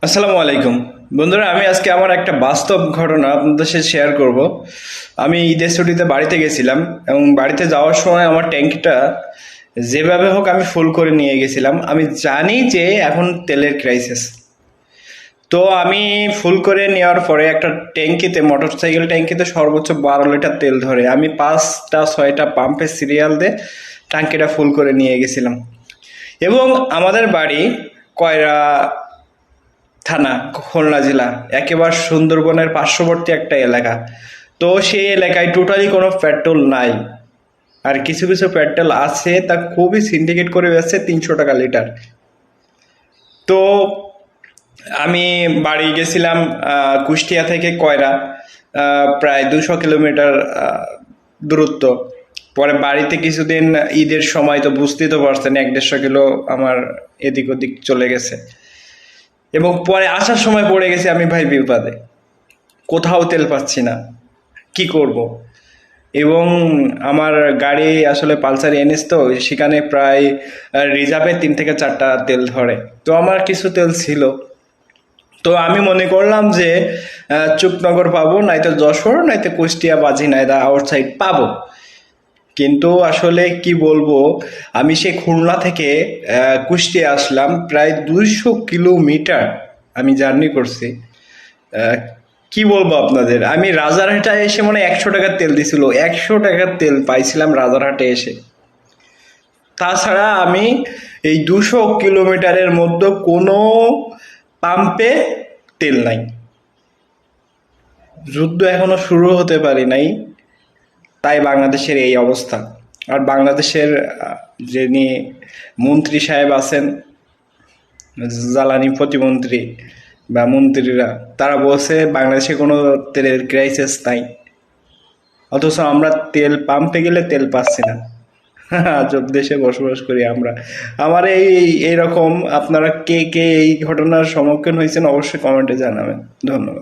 আসসালামু আলাইকুম বন্ধুরা, আমি আজকে আমার একটা বাস্তব ঘটনা আপনাদের সাথে শেয়ার করব। আমি ঈদের ছুটিতে বাড়িতে গেছিলাম এবং বাড়িতে যাওয়ার সময় আমার ট্যাঙ্কিটা যেভাবে হোক আমি ফুল করে নিয়ে গেছিলাম। আমি জানি যে এখন তেলের ক্রাইসিস। তো আমি ফুল করে নেওয়ার পরে একটা ট্যাঙ্কিতে, মোটরসাইকেল ট্যাঙ্কিতে সর্বোচ্চ 12 লিটার তেল ধরে আমি 5টা 6টা পাম্পে সিরিয়াল দিয়ে ট্যাঙ্কিটা ফুল করে নিয়ে গেছিলাম। এবং আমাদের বাড়ি কয়রা থানা, খুলনা জেলা, একেবারে সুন্দরবনের পার্শ্ববর্তী একটা এলাকা। তো সেই এলাকায় টোটালি কোনো পেট্রোল নাই, আর কিছু কিছু পেট্রোল আছে তা খুবই সিন্ডিকেট করে বেচছে 300 টাকা লিটার। তো আমি বাড়ি গেছিলাম কুষ্টিয়া থেকে কয়রা, প্রায় 200 কিলোমিটার দূরত্ব। পরে বাড়িতে কিছুদিন, ঈদের সময় তো বুঝতেই তো পারছেন, 1-150 কিলো আমার এদিক ওদিক চলে গেছে। এবং পরে আসার সময় পড়ে গেছি আমি ভাই বিপদে, কোথাও তেল পাচ্ছি না, কি করব। এবং আমার গাড়ি আসলে পালসার এনএস, তো সেখানে প্রায় রিজার্ভে 3 থেকে 4টা তেল ধরে। তো আমার কিছু তেল ছিল, তো আমি মনে করলাম যে চুকনগর পাবো, নয়তো যশোর, নয়তো কুষ্টিয়া, বাজিনাইদা আউটসাইড পাবো। কিন্তু আসলে কি বলবো, আমি সেই খুলনা থেকে কুষ্টিয়া আসলাম, প্রায় 200 কিলোমিটার আমি জার্নি করছি। আহ, কি বলবো আপনাদের, আমি রাজারহাটে এসে মনে হয় 100 টাকার তেল দিছিল, 100 টাকার তেল পাইছিলাম রাজারহাটে এসে। তাছাড়া আমি এই 200 কিলোমিটারের মধ্যে কোনো পাম্পে তেল নাই। যুদ্ধ এখনো শুরু হতে পারি নাই, তাই বাংলাদেশের এই অবস্থা। আর বাংলাদেশের যিনি মন্ত্রী সাহেব আছেন, জ্বালানি প্রতিমন্ত্রী বা মন্ত্রীরা, তারা বলছে বাংলাদেশে কোনো তেলের ক্রাইসিস নাই, অথচ আমরা তেল পাম্পে গেলে তেল পাচ্ছি না। আজব দেশে বসবাস করি আমরা। আমার এইরকম আপনারা কে কে এই ঘটনার সম্মুখীন হয়েছেন অবশ্যই কমেন্টে জানাবেন। ধন্যবাদ।